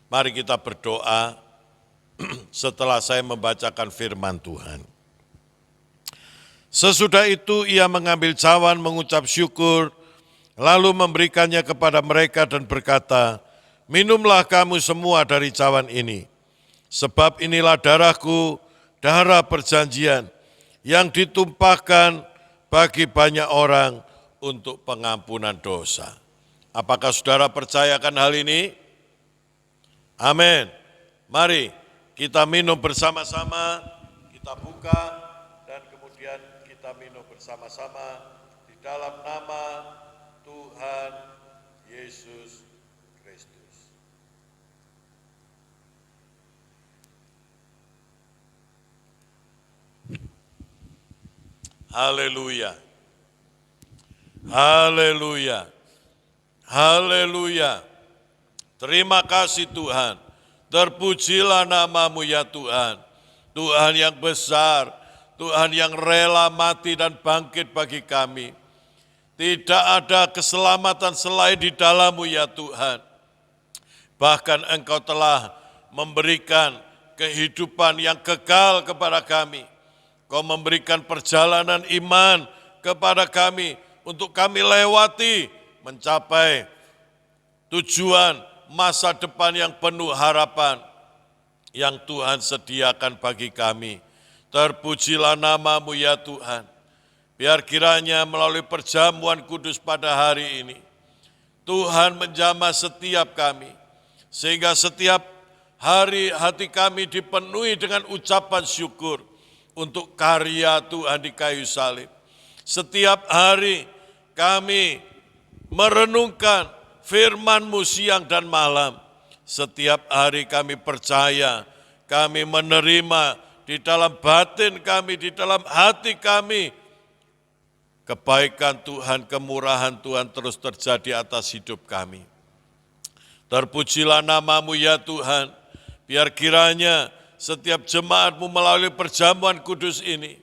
mari kita berdoa setelah saya membacakan firman Tuhan. Sesudah itu ia mengambil cawan, mengucap syukur, lalu memberikannya kepada mereka dan berkata, "Minumlah kamu semua dari cawan ini, sebab inilah darahku, darah perjanjian, yang ditumpahkan bagi banyak orang untuk pengampunan dosa." Apakah saudara percayakan hal ini? Amin. Mari kita minum bersama-sama, kita buka dan kemudian kita minum bersama-sama di dalam nama Tuhan Yesus Kristus. Haleluya. Haleluya. Haleluya. Terima kasih Tuhan. Terpujilah namamu ya Tuhan. Tuhan yang besar, Tuhan yang rela mati dan bangkit bagi kami. Tidak ada keselamatan selain di dalam-Mu ya Tuhan. Bahkan Engkau telah memberikan kehidupan yang kekal kepada kami. Kau memberikan perjalanan iman kepada kami untuk kami lewati mencapai tujuan masa depan yang penuh harapan yang Tuhan sediakan bagi kami. Terpujilah namamu ya Tuhan. Biar kiranya melalui perjamuan kudus pada hari ini, Tuhan menjamah setiap kami, sehingga setiap hari hati kami dipenuhi dengan ucapan syukur untuk karya Tuhan di kayu salib. Setiap hari kami merenungkan firman-Mu siang dan malam. Setiap hari kami percaya, kami menerima di dalam batin kami, di dalam hati kami, kebaikan Tuhan, kemurahan Tuhan terus terjadi atas hidup kami. Terpujilah namamu ya Tuhan, biar kiranya setiap jemaat-Mu melalui perjamuan kudus ini,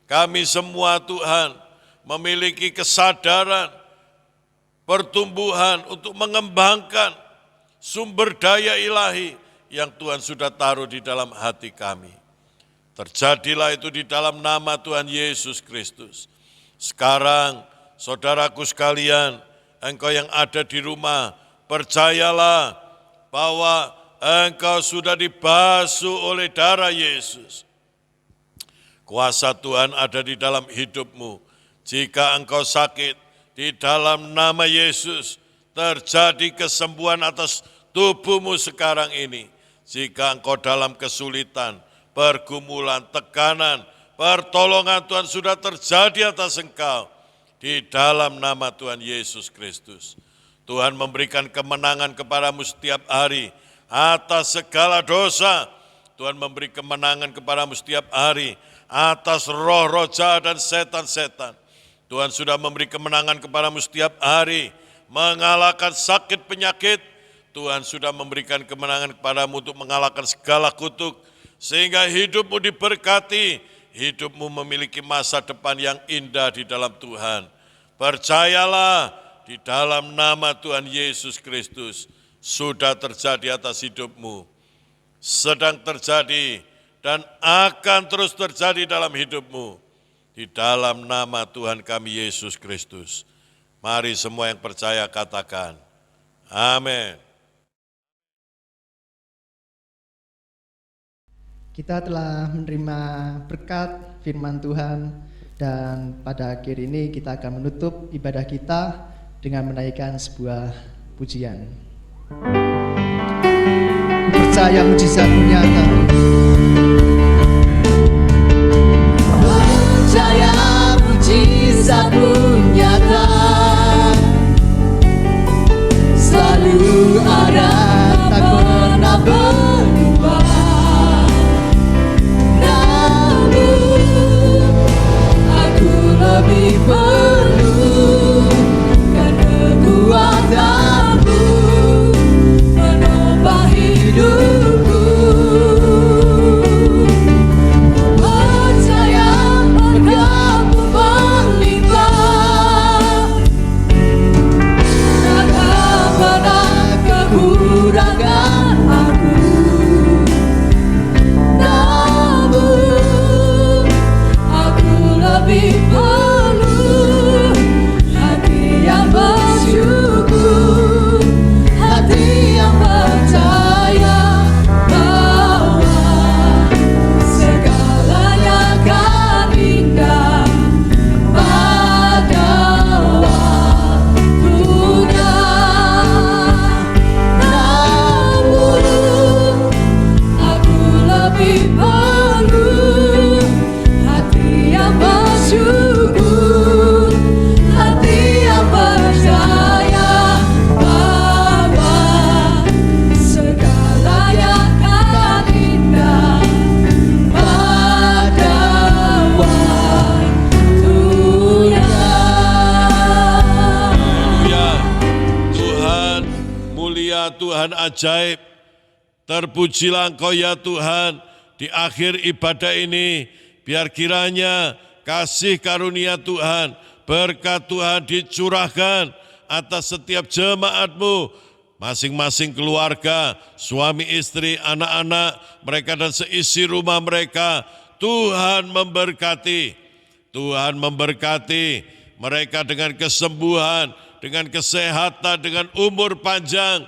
kami semua Tuhan memiliki kesadaran, pertumbuhan untuk mengembangkan sumber daya ilahi yang Tuhan sudah taruh di dalam hati kami. Terjadilah itu di dalam nama Tuhan Yesus Kristus. Sekarang, saudaraku sekalian, engkau yang ada di rumah, percayalah bahwa engkau sudah dibasuh oleh darah Yesus. Kuasa Tuhan ada di dalam hidupmu. Jika engkau sakit, di dalam nama Yesus terjadi kesembuhan atas tubuhmu sekarang ini. Jika engkau dalam kesulitan, pergumulan, tekanan, pertolongan Tuhan sudah terjadi atas engkau. Di dalam nama Tuhan Yesus Kristus. Tuhan memberikan kemenangan kepadamu setiap hari atas segala dosa. Tuhan memberi kemenangan kepadamu setiap hari atas roh-roh jahat dan setan-setan. Tuhan sudah memberi kemenangan kepadamu setiap hari, mengalahkan sakit penyakit. Tuhan sudah memberikan kemenangan kepadamu untuk mengalahkan segala kutuk, sehingga hidupmu diberkati, hidupmu memiliki masa depan yang indah di dalam Tuhan. Percayalah, di dalam nama Tuhan Yesus Kristus, sudah terjadi atas hidupmu, sedang terjadi, dan akan terus terjadi dalam hidupmu. Di dalam nama Tuhan kami Yesus Kristus. Mari semua yang percaya katakan, amin. Kita telah menerima berkat firman Tuhan dan pada akhir ini kita akan menutup ibadah kita dengan menaikkan sebuah pujian. Ku percaya mujizat-Mu nyata. Percaya mujizat-Mu nyata, selalu ada, tak pernah berubah. Namun aku lebih perlukan kekuatan-Mu menopang hidupku. Ku Tuhan ajaib. Terpujilah Engkau ya Tuhan di akhir ibadah ini. Biar kiranya kasih karunia Tuhan, berkat Tuhan dicurahkan atas setiap jemaat-Mu, masing-masing keluarga, suami istri, anak-anak mereka dan seisi rumah mereka. Tuhan memberkati. Tuhan memberkati mereka dengan kesembuhan, dengan kesehatan, dengan umur panjang.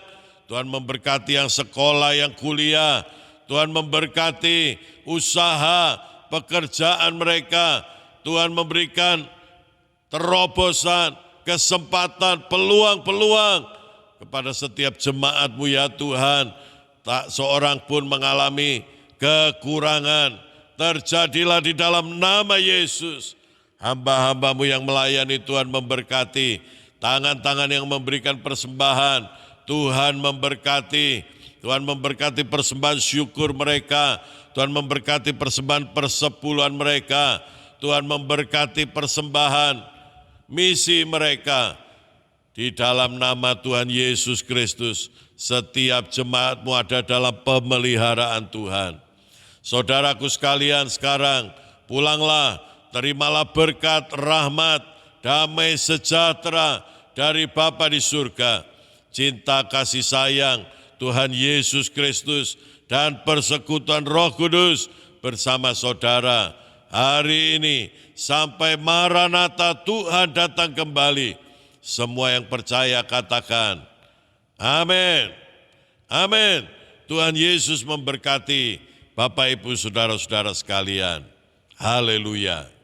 Tuhan memberkati yang sekolah, yang kuliah. Tuhan memberkati usaha, pekerjaan mereka. Tuhan memberikan terobosan, kesempatan, peluang-peluang kepada setiap jemaat-Mu ya Tuhan. Tak seorang pun mengalami kekurangan. Terjadilah di dalam nama Yesus. Hamba-hamba-Mu yang melayani Tuhan memberkati. Tangan-tangan yang memberikan persembahan, Tuhan memberkati. Tuhan memberkati persembahan syukur mereka. Tuhan memberkati persembahan persepuluhan mereka. Tuhan memberkati persembahan misi mereka. Di dalam nama Tuhan Yesus Kristus, setiap jemaat-Mu ada dalam pemeliharaan Tuhan. Saudaraku sekalian, sekarang pulanglah, terimalah berkat, rahmat, damai sejahtera dari Bapa di surga. Cinta kasih sayang Tuhan Yesus Kristus dan persekutuan Roh Kudus bersama saudara hari ini sampai Maranatha Tuhan datang kembali. Semua yang percaya katakan amin. Amin. Tuhan Yesus memberkati Bapak Ibu Saudara-saudara sekalian. Haleluya.